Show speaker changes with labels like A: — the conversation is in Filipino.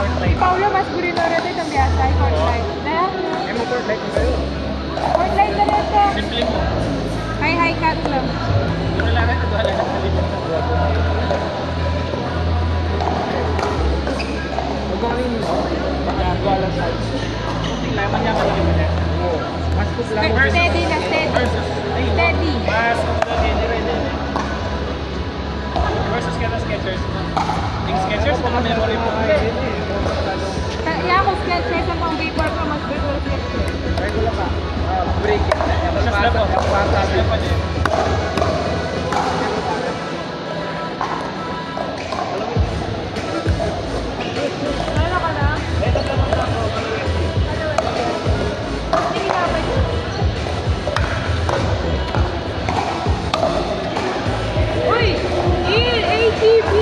A: Fortnite.
B: Paulo, mas guri na rin itong biasa, Fortnite. Dahil,
A: Ay mo Fortnite mo kayo.
B: Fortnite na rin ito.
A: Simple mo.
B: Hi, cut lang.
A: Dito lang rin. Ito lang sa libot sa buwan. Huwag ko kami magagawa lang size. Tingnan, manyaman lang yung manyan. Mas cook lang.
B: Steady na, steady. Steady.
A: Mas cook lang yun rin. Versus ka na Skechers. Yung Skechers, mga memory mo.
B: Kaya ako Skechers ang pang vapor ko, mas vapor Skechers.
A: Regular ka. Break it. Yung pasa. Yung pasa.
B: Ano ka na?
A: Ito lang ako.
B: Sige na, pwede. Uy! ATV!